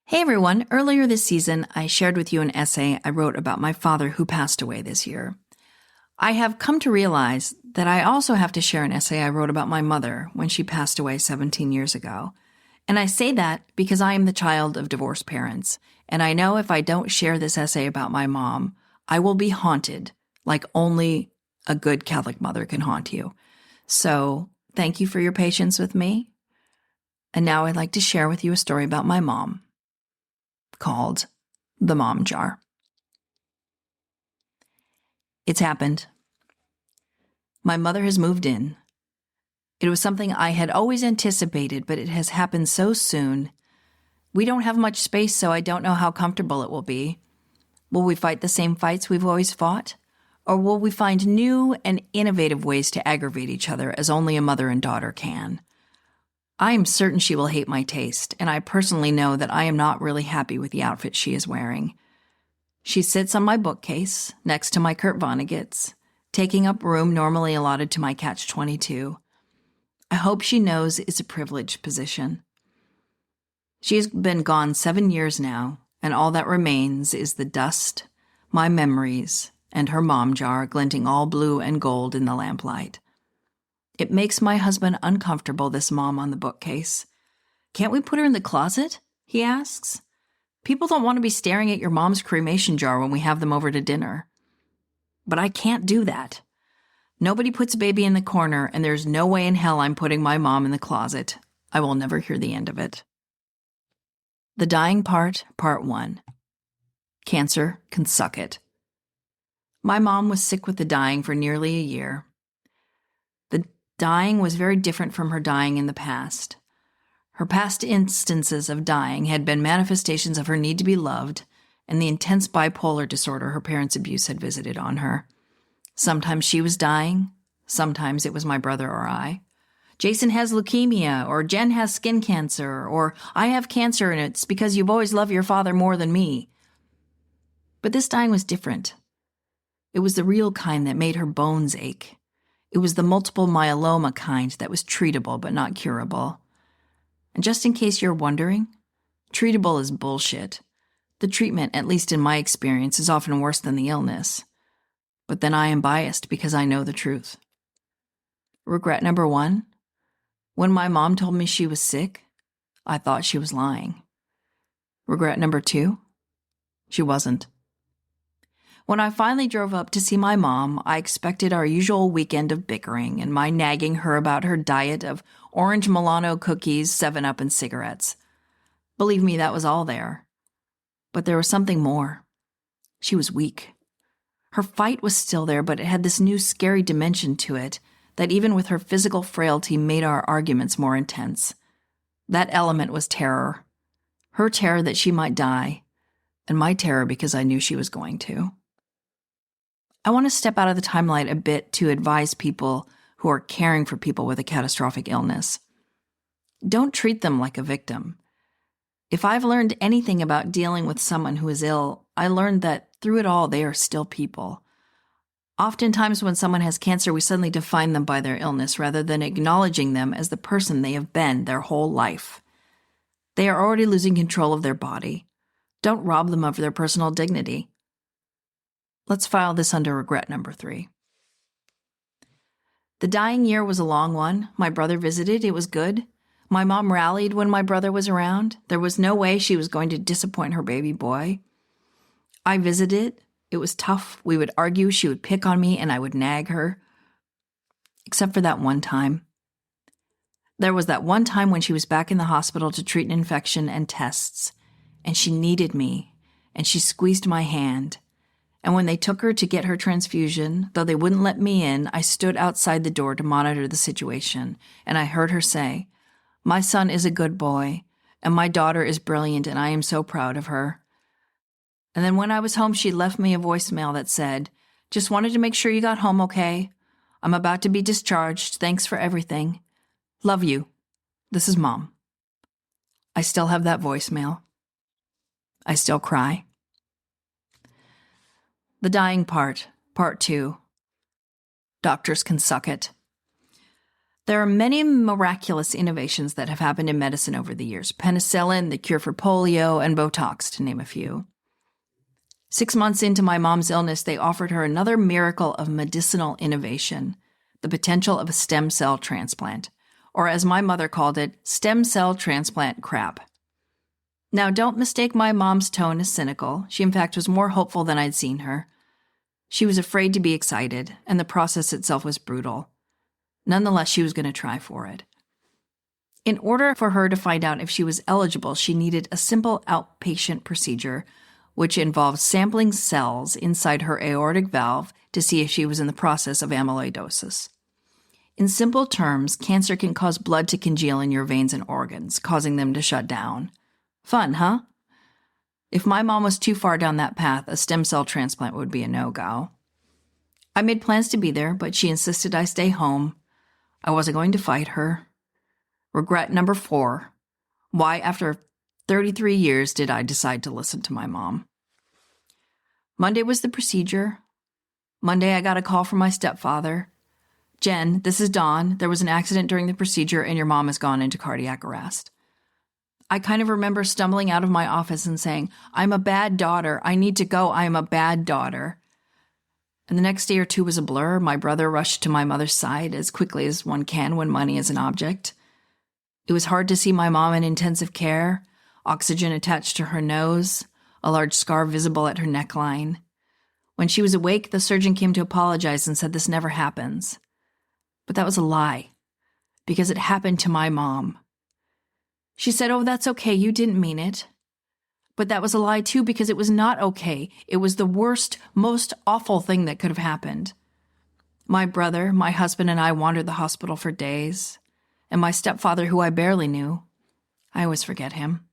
Hey everyone, earlier this season, I shared with you an essay I wrote about my father who passed away this year. I have come to realize that I also have to share an essay I wrote about my mother when she passed away 17 years ago. And I say that because I am the child of divorced parents, and I know if I don't share this essay about my mom, I will be haunted like only a good Catholic mother can haunt you. So, thank you for your patience with me. And now I'd like to share with you a story about my mom called The Mom Jar. It's happened. My mother has moved in. It was something I had always anticipated, but it has happened so soon. We don't have much space, so I don't know how comfortable it will be. Will we fight the same fights we've always fought? Or will we find new and innovative ways to aggravate each other as only a mother and daughter can? I am certain she will hate my taste, and I personally know that I am not really happy with the outfit she is wearing. She sits on my bookcase, next to my Kurt Vonnegut's, taking up room normally allotted to my Catch-22. I hope she knows it's a privileged position. She has been gone 7 years now, and all that remains is the dust, my memories, and her mom jar glinting all blue and gold in the lamplight. It makes my husband uncomfortable, this mom on the bookcase. "Can't we put her in the closet?" he asks. "People don't want to be staring at your mom's cremation jar when we have them over to dinner." But I can't do that. Nobody puts baby in the corner, and there's no way in hell I'm putting my mom in the closet. I will never hear the end of it. The Dying Part, Part 1. Cancer can suck it. My mom was sick with the dying for nearly a year. The dying was very different from her dying in the past. Her past instances of dying had been manifestations of her need to be loved and the intense bipolar disorder her parents' abuse had visited on her. Sometimes she was dying, sometimes it was my brother or I. "Jason has leukemia," or "Jen has skin cancer," or "I have cancer and it's because you've always loved your father more than me." But this dying was different. It was the real kind that made her bones ache. It was the multiple myeloma kind that was treatable but not curable. And just in case you're wondering, treatable is bullshit. The treatment, at least in my experience, is often worse than the illness. But then I am biased because I know the truth. Regret number 1. When my mom told me she was sick, I thought she was lying. Regret number 2. She wasn't. When I finally drove up to see my mom, I expected our usual weekend of bickering and my nagging her about her diet of orange Milano cookies, 7-Up, and cigarettes. Believe me, that was all there. But there was something more. She was weak. Her fight was still there, but it had this new scary dimension to it that even with her physical frailty made our arguments more intense. That element was terror. Her terror that she might die, and my terror because I knew she was going to. I want to step out of the timeline a bit to advise people who are caring for people with a catastrophic illness. Don't treat them like a victim. If I've learned anything about dealing with someone who is ill, I learned that through it all, they are still people. Oftentimes when someone has cancer, we suddenly define them by their illness rather than acknowledging them as the person they have been their whole life. They are already losing control of their body. Don't rob them of their personal dignity. Let's file this under regret number 3. The dying year was a long one. My brother visited. It was good. My mom rallied when my brother was around. There was no way she was going to disappoint her baby boy. I visited. It was tough. We would argue. She would pick on me and I would nag her. Except for that one time. There was that one time when she was back in the hospital to treat an infection and tests. And she needed me. And she squeezed my hand. And when they took her to get her transfusion, though they wouldn't let me in, I stood outside the door to monitor the situation, and I heard her say, "My son is a good boy, and my daughter is brilliant, and I am so proud of her." And then when I was home, she left me a voicemail that said, "Just wanted to make sure you got home okay. I'm about to be discharged. Thanks for everything. Love you. This is Mom." I still have that voicemail. I still cry. The Dying Part, Part 2. Doctors can suck it. There are many miraculous innovations that have happened in medicine over the years. Penicillin, the cure for polio, and Botox, to name a few. 6 months into my mom's illness, they offered her another miracle of medicinal innovation, the potential of a stem cell transplant, or as my mother called it, stem cell transplant crap. Now, don't mistake my mom's tone as cynical. She, in fact, was more hopeful than I'd seen her. She was afraid to be excited, and the process itself was brutal. Nonetheless, she was going to try for it. In order for her to find out if she was eligible, she needed a simple outpatient procedure, which involved sampling cells inside her aortic valve to see if she was in the process of amyloidosis. In simple terms, cancer can cause blood to congeal in your veins and organs, causing them to shut down. Fun, huh? If my mom was too far down that path, a stem cell transplant would be a no-go. I made plans to be there, but she insisted I stay home. I wasn't going to fight her. Regret number 4. Why, after 33 years, did I decide to listen to my mom? Monday was the procedure. Monday, I got a call from my stepfather. Jen, this is Dawn. There was an accident during the procedure and your mom has gone into cardiac arrest. I kind of remember stumbling out of my office and saying, I'm a bad daughter. I need to go. I am a bad daughter. And the next day or two was a blur. My brother rushed to my mother's side as quickly as one can when money is an object. It was hard to see my mom in intensive care, oxygen attached to her nose, a large scar visible at her neckline. When she was awake, the surgeon came to apologize and said this never happens. But that was a lie, because it happened to my mom. She said, oh, that's okay, you didn't mean it. But that was a lie too, because it was not okay. It was the worst, most awful thing that could have happened. My brother, my husband, and I wandered the hospital for days. And my stepfather, who I barely knew, I always forget him.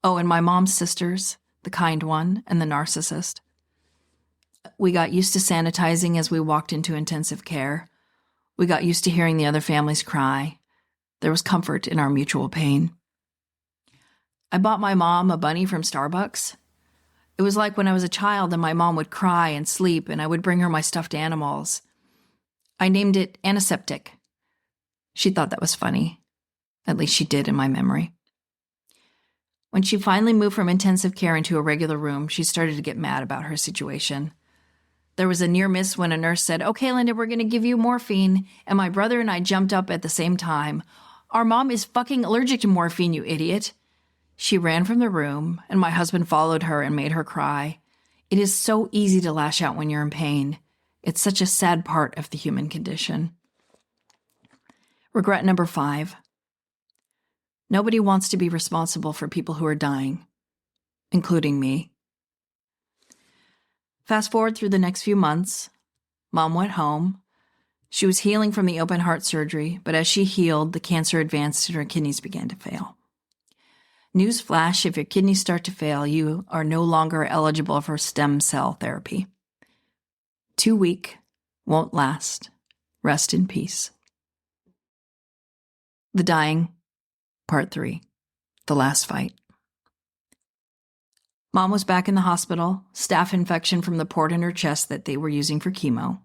Oh, and my mom's sisters, the kind one and the narcissist. We got used to sanitizing as we walked into intensive care. We got used to hearing the other families cry. There was comfort in our mutual pain. I bought my mom a bunny from Starbucks. It was like when I was a child and my mom would cry and sleep and I would bring her my stuffed animals. I named it Antiseptic. She thought that was funny. At least she did in my memory. When she finally moved from intensive care into a regular room, she started to get mad about her situation. There was a near miss when a nurse said, okay, Linda, we're going to give you morphine. And my brother and I jumped up at the same time. Our mom is fucking allergic to morphine, you idiot. She ran from the room, and my husband followed her and made her cry. It is so easy to lash out when you're in pain. It's such a sad part of the human condition. Regret number 5. Nobody wants to be responsible for people who are dying, including me. Fast forward through the next few months. Mom went home. She was healing from the open heart surgery, but as she healed, the cancer advanced and her kidneys began to fail. Newsflash, if your kidneys start to fail, you are no longer eligible for stem cell therapy. Too weak, won't last. Rest in peace. The Dying, Part 3, The Last Fight. Mom was back in the hospital, staph infection from the port in her chest that they were using for chemo.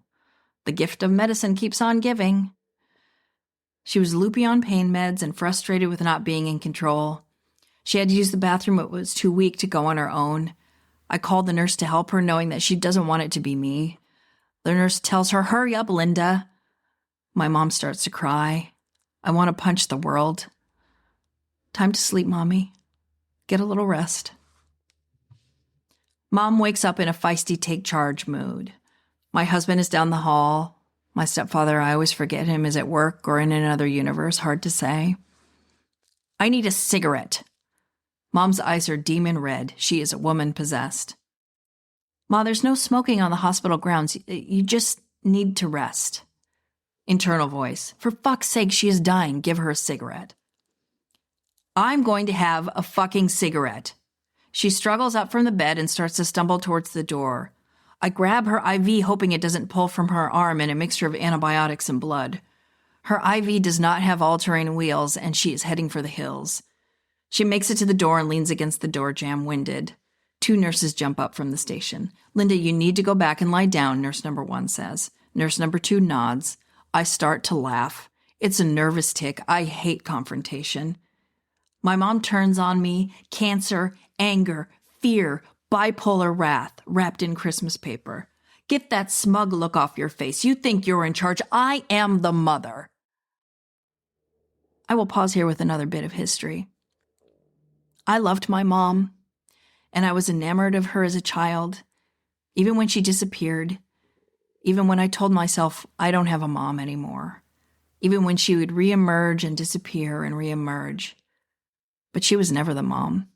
The gift of medicine keeps on giving. She was loopy on pain meds and frustrated with not being in control. She had to use the bathroom but was too weak to go on her own. I called the nurse to help her, knowing that she doesn't want it to be me. The nurse tells her, hurry up, Linda. My mom starts to cry. I want to punch the world. Time to sleep, Mommy. Get a little rest. Mom wakes up in a feisty take charge mood. My husband is down the hall. My stepfather, I always forget him, is at work or in another universe, hard to say. I need a cigarette. Mom's eyes are demon red. She is a woman possessed. Ma, there's no smoking on the hospital grounds. You just need to rest. Internal voice. For fuck's sake, she is dying. Give her a cigarette. I'm going to have a fucking cigarette. She struggles up from the bed and starts to stumble towards the door. I grab her IV, hoping it doesn't pull from her arm in a mixture of antibiotics and blood. Her IV does not have all-terrain wheels, and she is heading for the hills. She makes it to the door and leans against the door jamb, winded. 2 nurses jump up from the station. Linda, you need to go back and lie down, nurse number 1 says. Nurse number 2 nods. I start to laugh. It's a nervous tic. I hate confrontation. My mom turns on me, cancer, anger, fear, bipolar wrath wrapped in Christmas paper. Get that smug look off your face. You think you're in charge. I am the mother. I will pause here with another bit of history. I loved my mom, and I was enamored of her as a child, even when she disappeared, even when I told myself I don't have a mom anymore, even when she would reemerge and disappear and reemerge. But she was never the mom.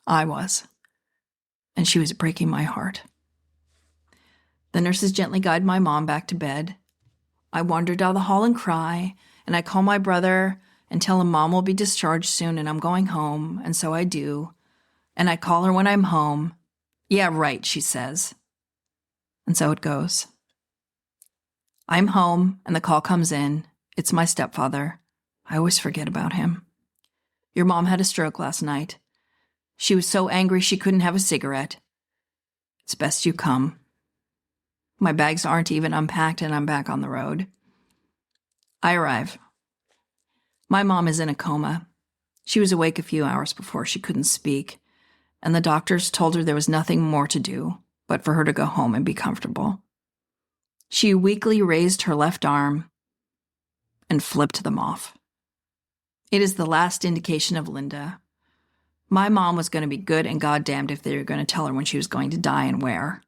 I was. And she was breaking my heart. The nurses gently guide my mom back to bed. I wander down the hall and cry, and I call my brother and tell him Mom will be discharged soon and I'm going home, and so I do. And I call her when I'm home. Yeah, right, she says. And so it goes. I'm home, and the call comes in. It's my stepfather. I always forget about him. Your mom had a stroke last night. She was so angry she couldn't have a cigarette. It's best you come. My bags aren't even unpacked, and I'm back on the road. I arrive. My mom is in a coma. She was awake a few hours before she couldn't speak, and the doctors told her there was nothing more to do but for her to go home and be comfortable. She weakly raised her left arm and flipped them off. It is the last indication of Linda. My mom was going to be good and goddamned if they were going to tell her when she was going to die and where.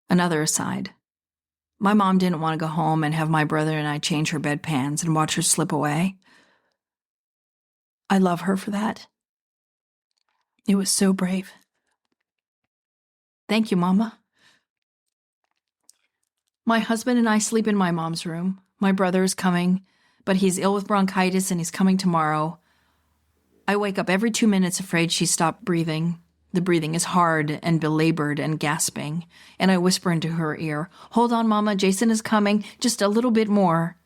Another aside. My mom didn't want to go home and have my brother and I change her bedpans and watch her slip away. I love her for that. It was so brave. Thank you, Mama. My husband and I sleep in my mom's room. My brother is coming, but he's ill with bronchitis and he's coming tomorrow. I wake up every 2 minutes afraid she stopped breathing. The breathing is hard and belabored and gasping, and I whisper into her ear, "Hold on, Mama, Jason is coming, just a little bit more."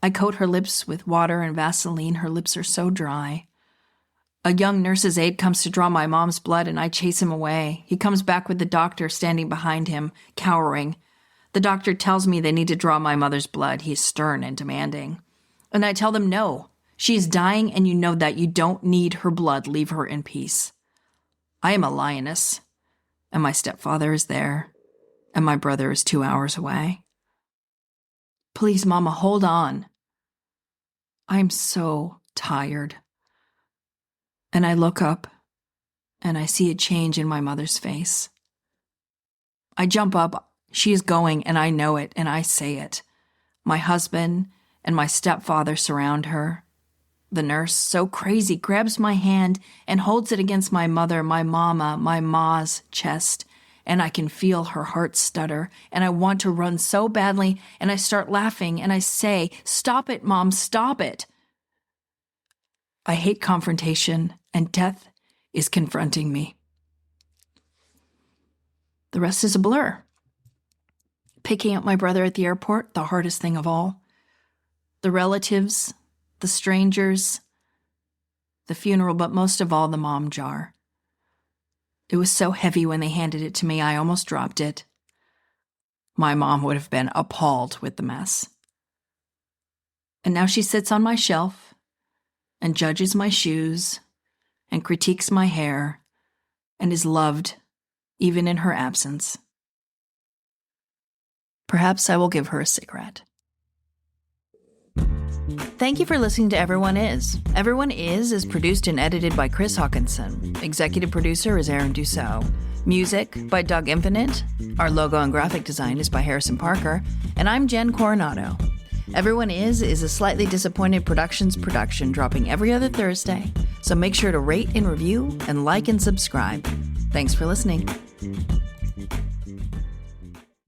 I coat her lips with water and Vaseline. Her lips are so dry. A young nurse's aide comes to draw my mom's blood, and I chase him away. He comes back with the doctor standing behind him, cowering. The doctor tells me they need to draw my mother's blood. He's stern and demanding. And I tell them no. She's dying, and you know that. You don't need her blood. Leave her in peace. I am a lioness, and my stepfather is there, and my brother is 2 hours away. Please, Mama, hold on. I am so tired. And I look up, and I see a change in my mother's face. I jump up. She is going, and I know it, and I say it. My husband and my stepfather surround her. The nurse, so crazy, grabs my hand and holds it against my mother, my mama, my ma's chest, and I can feel her heart stutter, and I want to run so badly, and I start laughing, and I say, "Stop it, Mom, stop it." I hate confrontation, and death is confronting me. The rest is a blur. Picking up my brother at the airport, the hardest thing of all. The relatives, the strangers, the funeral, but most of all, the mom jar. It was so heavy when they handed it to me, I almost dropped it. My mom would have been appalled with the mess. And now she sits on my shelf and judges my shoes and critiques my hair and is loved even in her absence. Perhaps I will give her a cigarette. Thank you for listening to Everyone Is. Everyone is produced and edited by Chris Hawkinson. Executive producer is Aaron Dussault. Music by Doug Infinite. Our logo and graphic design is by Harrison Parker. And I'm Jen Coronado. Everyone is a Slightly Disappointed Productions production, dropping every other Thursday. So make sure to rate and review and like and subscribe. Thanks for listening.